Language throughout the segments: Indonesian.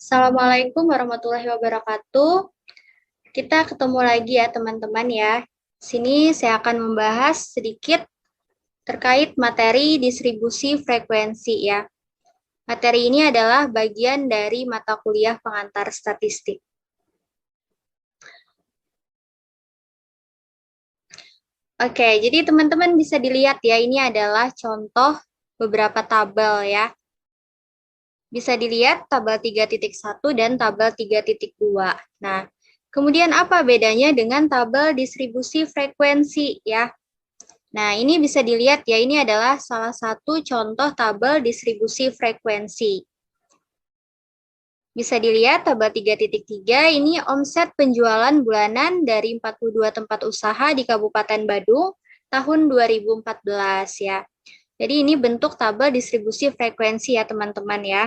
Assalamualaikum warahmatullahi wabarakatuh. Kita ketemu lagi ya teman-teman ya. Sini saya akan membahas sedikit terkait materi distribusi frekuensi ya. Materi ini adalah bagian dari mata kuliah pengantar statistik. Oke, jadi teman-teman bisa dilihat ya, ini adalah contoh beberapa tabel ya. Bisa dilihat tabel 3.1 dan tabel 3.2. Nah, kemudian apa bedanya dengan tabel distribusi frekuensi ya? Nah, ini bisa dilihat ya, ini adalah salah satu contoh tabel distribusi frekuensi. Bisa dilihat tabel 3.3 ini omset penjualan bulanan dari 42 tempat usaha di Kabupaten Badung tahun 2014 ya. Jadi ini bentuk tabel distribusi frekuensi ya teman-teman ya.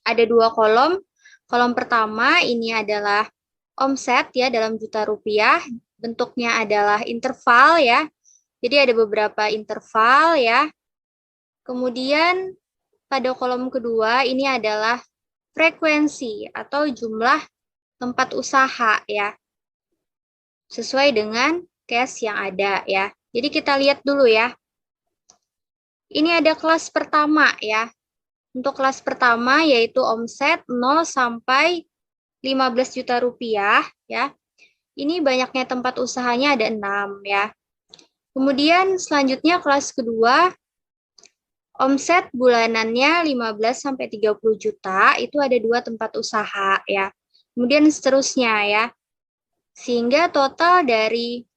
Ada dua kolom. Kolom pertama ini adalah omset ya dalam juta rupiah. Bentuknya adalah interval ya. Jadi ada beberapa interval ya. Kemudian pada kolom kedua ini adalah frekuensi atau jumlah tempat usaha ya. Sesuai dengan case yang ada ya. Jadi kita lihat dulu ya. Ini ada kelas pertama ya. Untuk kelas pertama yaitu omset 0 sampai 15 juta rupiah ya. Ini banyaknya tempat usahanya ada 6 ya. Kemudian selanjutnya kelas kedua omset bulanannya 15 sampai 30 juta itu ada 2 tempat usaha ya. Kemudian seterusnya ya. Sehingga total dari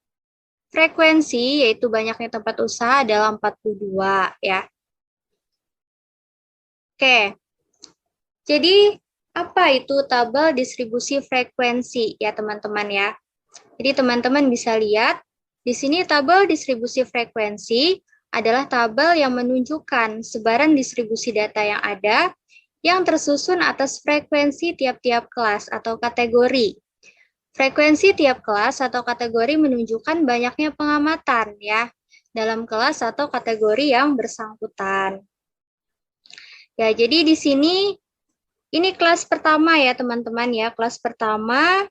frekuensi yaitu banyaknya tempat usaha adalah 42 ya. Oke. Jadi apa itu tabel distribusi frekuensi ya teman-teman ya? Jadi teman-teman bisa lihat di sini tabel distribusi frekuensi adalah tabel yang menunjukkan sebaran distribusi data yang ada yang tersusun atas frekuensi tiap-tiap kelas atau kategori. Frekuensi tiap kelas atau kategori menunjukkan banyaknya pengamatan ya dalam kelas atau kategori yang bersangkutan. Ya, jadi di sini ini kelas pertama ya teman-teman ya. Kelas pertama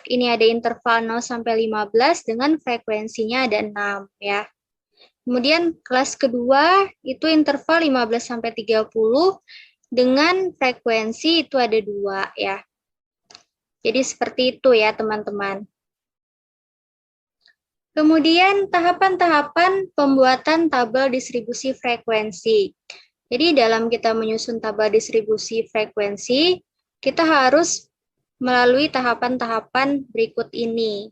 ini ada interval 0 sampai 15 dengan frekuensinya ada 6 ya. Kemudian kelas kedua itu interval 15 sampai 30 dengan frekuensi itu ada 2 ya. Jadi seperti itu ya teman-teman. Kemudian tahapan-tahapan pembuatan tabel distribusi frekuensi. Jadi dalam kita menyusun tabel distribusi frekuensi, kita harus melalui tahapan-tahapan berikut ini.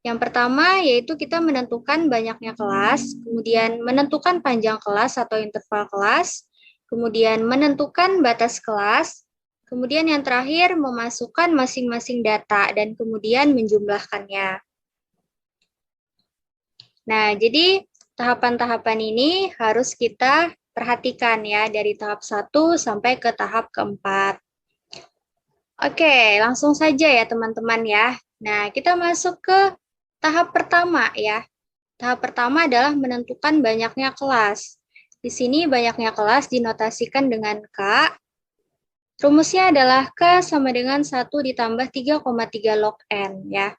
Yang pertama yaitu kita menentukan banyaknya kelas, kemudian menentukan panjang kelas atau interval kelas, kemudian menentukan batas kelas, kemudian yang terakhir memasukkan masing-masing data dan kemudian menjumlahkannya. Nah, jadi tahapan-tahapan ini harus kita perhatikan ya dari tahap 1 sampai ke tahap keempat. Oke, langsung saja ya teman-teman ya. Nah, kita masuk ke tahap pertama ya. Tahap pertama adalah menentukan banyaknya kelas. Di sini banyaknya kelas dinotasikan dengan K. Rumusnya adalah K sama dengan 1 ditambah 3,3 log N ya.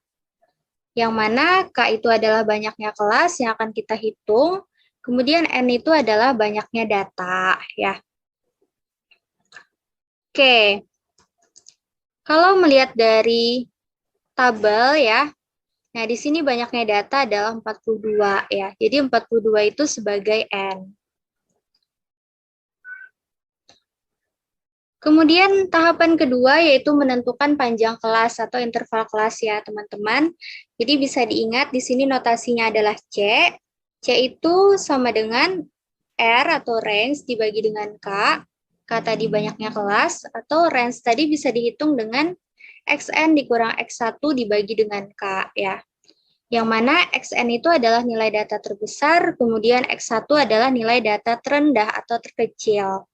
Yang mana K itu adalah banyaknya kelas yang akan kita hitung. Kemudian N itu adalah banyaknya data ya. Oke. Kalau melihat dari tabel ya. Nah, di sini banyaknya data adalah 42 ya. Jadi 42 itu sebagai N. Kemudian tahapan kedua yaitu menentukan panjang kelas atau interval kelas ya, teman-teman. Jadi bisa diingat di sini notasinya adalah C. C itu sama dengan R atau range dibagi dengan K. K tadi banyaknya kelas, atau range tadi bisa dihitung dengan XN dikurang X1 dibagi dengan K ya. Yang mana XN itu adalah nilai data terbesar, kemudian X1 adalah nilai data terendah atau terkecil.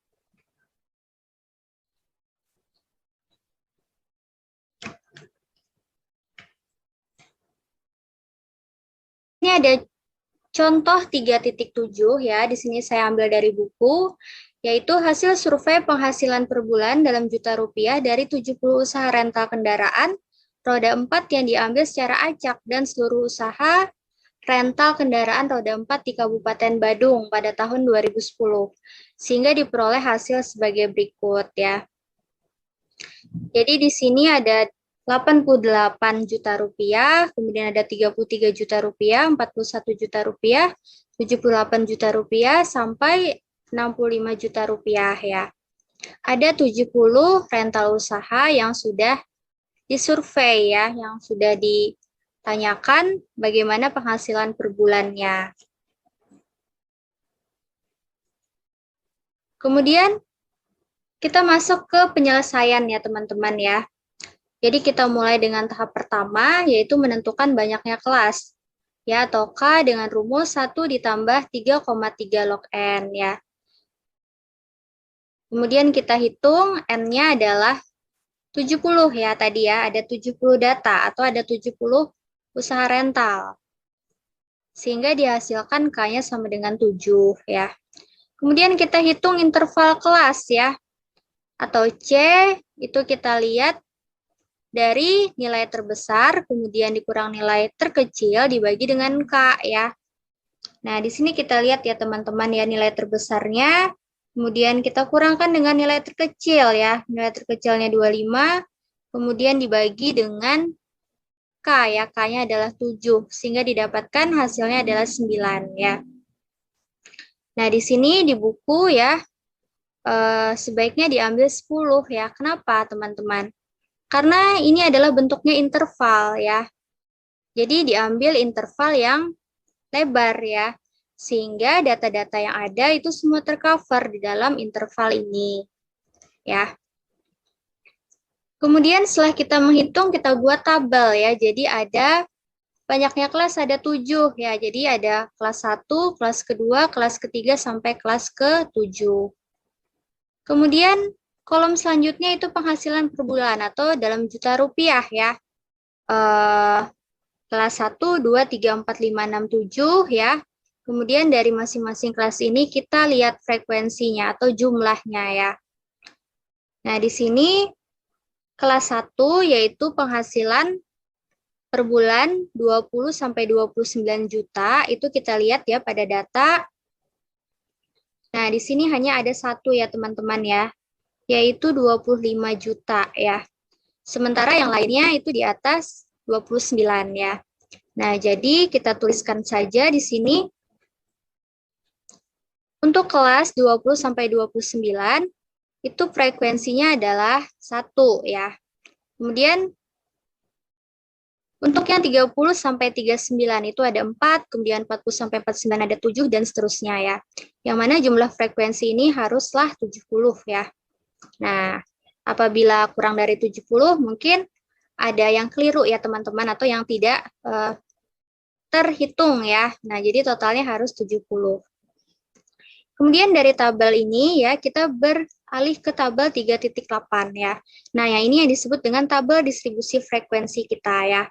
Ini ada contoh 3.7 ya, di sini saya ambil dari buku. yaitu hasil survei penghasilan per bulan dalam juta rupiah dari 70 usaha rental kendaraan roda 4 yang diambil secara acak dan seluruh usaha rental kendaraan roda 4 di Kabupaten Badung pada tahun 2010, sehingga diperoleh hasil sebagai berikut ya. Jadi di sini ada 88 juta rupiah, kemudian ada 33 juta rupiah, 41 juta rupiah, 78 juta rupiah, sampai 65 juta rupiah ya. Ada 70 rental usaha yang sudah disurvei ya, yang sudah ditanyakan bagaimana penghasilan per bulannya. Kemudian kita masuk ke penyelesaian ya teman-teman ya. Jadi kita mulai dengan tahap pertama, yaitu menentukan banyaknya kelas. Ya, atau K dengan rumus 1 ditambah 3,3 log N ya. Kemudian kita hitung N-nya adalah 70 ya tadi ya, ada 70 data atau ada 70 usaha rental. Sehingga dihasilkan K-nya sama dengan 7 ya. Kemudian kita hitung interval kelas ya. Atau C, itu kita lihat dari nilai terbesar, kemudian dikurang nilai terkecil dibagi dengan K ya. Nah, di sini kita lihat ya teman-teman ya nilai terbesarnya, kemudian kita kurangkan dengan nilai terkecil ya. Nilai terkecilnya 25, kemudian dibagi dengan K ya, K-nya adalah 7, sehingga didapatkan hasilnya adalah 9 ya. Nah, di sini di buku ya, sebaiknya diambil 10 ya. Kenapa teman-teman? Karena ini adalah bentuknya interval ya. Jadi diambil interval yang lebar ya. Sehingga data-data yang ada itu semua tercover di dalam interval ini. Ya. Kemudian setelah kita menghitung, kita buat tabel ya. Jadi ada banyaknya kelas, ada 7 ya. Jadi ada kelas 1, kelas kedua, kelas ketiga, sampai kelas ke-7. Kemudian kolom selanjutnya itu penghasilan per bulan atau dalam juta rupiah ya. Kelas 1, 2, 3, 4, 5, 6, 7 ya. Kemudian dari masing-masing kelas ini kita lihat frekuensinya atau jumlahnya ya. Nah, di sini kelas 1 yaitu penghasilan per bulan 20 sampai 29 juta, itu kita lihat ya pada data. Nah, di sini hanya ada satu ya teman-teman ya, yaitu 25 juta ya. Sementara yang lainnya itu di atas 29 ya. Nah, jadi kita tuliskan saja di sini untuk kelas 20 sampai 29 itu frekuensinya adalah 1 ya. Kemudian untuk yang 30 sampai 39 itu ada 4, kemudian 40 sampai 49 ada 7 dan seterusnya ya. Yang mana jumlah frekuensi ini haruslah 70 ya. Nah, apabila kurang dari 70 mungkin ada yang keliru ya teman-teman atau yang tidak terhitung ya. Nah, jadi totalnya harus 70. Kemudian dari tabel ini ya kita beralih ke tabel 3.8 ya. Nah, yang ini yang disebut dengan tabel distribusi frekuensi kita ya.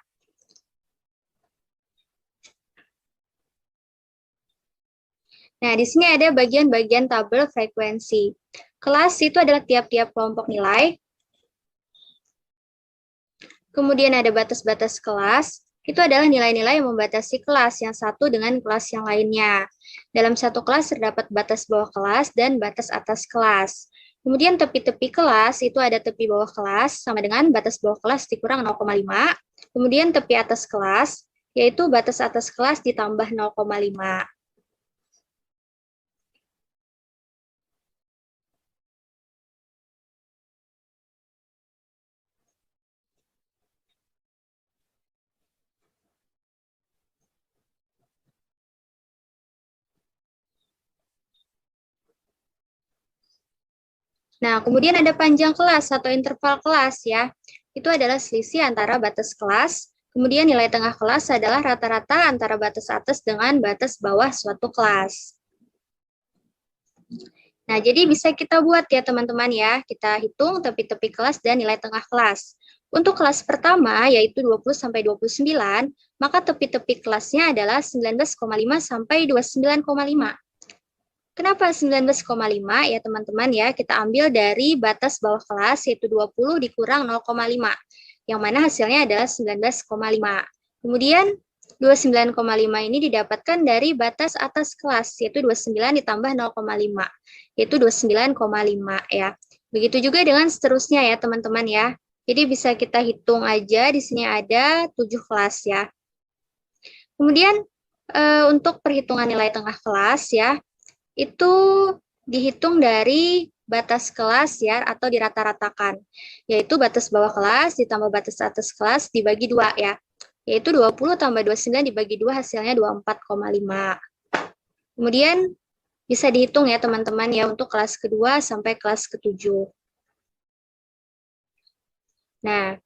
Nah, di sini ada bagian-bagian tabel frekuensi. Kelas itu adalah tiap-tiap kelompok nilai. Kemudian ada batas-batas kelas. Itu adalah nilai-nilai yang membatasi kelas yang satu dengan kelas yang lainnya. Dalam satu kelas terdapat batas bawah kelas dan batas atas kelas. Kemudian tepi-tepi kelas itu ada tepi bawah kelas sama dengan batas bawah kelas dikurang 0,5. Kemudian tepi atas kelas yaitu batas atas kelas ditambah 0,5. Nah, kemudian ada panjang kelas atau interval kelas ya. Itu adalah selisih antara batas kelas, kemudian nilai tengah kelas adalah rata-rata antara batas atas dengan batas bawah suatu kelas. Nah, jadi bisa kita buat ya teman-teman ya. Kita hitung tepi-tepi kelas dan nilai tengah kelas. Untuk kelas pertama yaitu 20 sampai 29, maka tepi-tepi kelasnya adalah 19,5 sampai 29,5. Kenapa 19,5? Ya teman-teman ya, kita ambil dari batas bawah kelas yaitu 20 dikurang 0,5. Yang mana hasilnya adalah 19,5. Kemudian 29,5 ini didapatkan dari batas atas kelas yaitu 29 ditambah 0,5 yaitu 29,5 ya. Begitu juga dengan seterusnya ya teman-teman ya. Jadi bisa kita hitung aja, di sini ada 7 kelas ya. Kemudian untuk perhitungan nilai tengah kelas ya, itu dihitung dari batas kelas ya atau dirata-ratakan, yaitu batas bawah kelas ditambah batas atas kelas dibagi 2 ya, yaitu 20 tambah 29 dibagi 2 hasilnya 24,5. Kemudian bisa dihitung ya teman-teman ya untuk kelas kedua sampai kelas ke-7. Nah,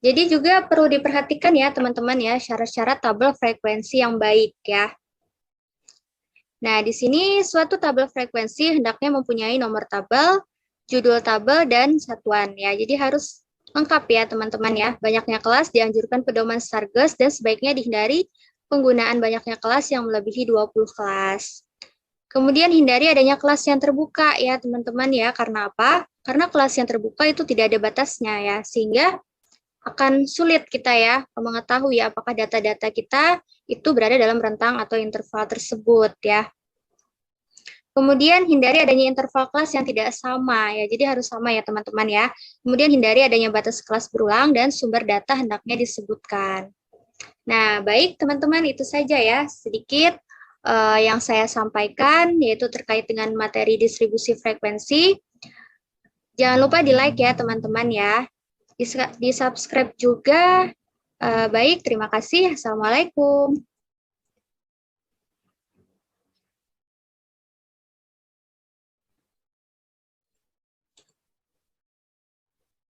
jadi juga perlu diperhatikan ya teman-teman ya syarat-syarat tabel frekuensi yang baik ya. Nah, di sini suatu tabel frekuensi hendaknya mempunyai nomor tabel, judul tabel, dan satuan ya. Jadi harus lengkap ya teman-teman ya. Banyaknya kelas dianjurkan pedoman Stargers dan sebaiknya dihindari penggunaan banyaknya kelas yang melebihi 20 kelas. Kemudian hindari adanya kelas yang terbuka ya teman-teman ya. Karena apa? Karena kelas yang terbuka itu tidak ada batasnya ya. Sehingga akan sulit kita ya mengetahui apakah data-data kita itu berada dalam rentang atau interval tersebut ya. Kemudian hindari adanya interval kelas yang tidak sama ya. Jadi harus sama ya teman-teman ya. Kemudian hindari adanya batas kelas berulang dan sumber data hendaknya disebutkan. Nah, baik teman-teman, itu saja ya sedikit yang saya sampaikan yaitu terkait dengan materi distribusi frekuensi. Jangan lupa di-like ya teman-teman ya. Di-subscribe juga. Baik, terima kasih. Assalamualaikum.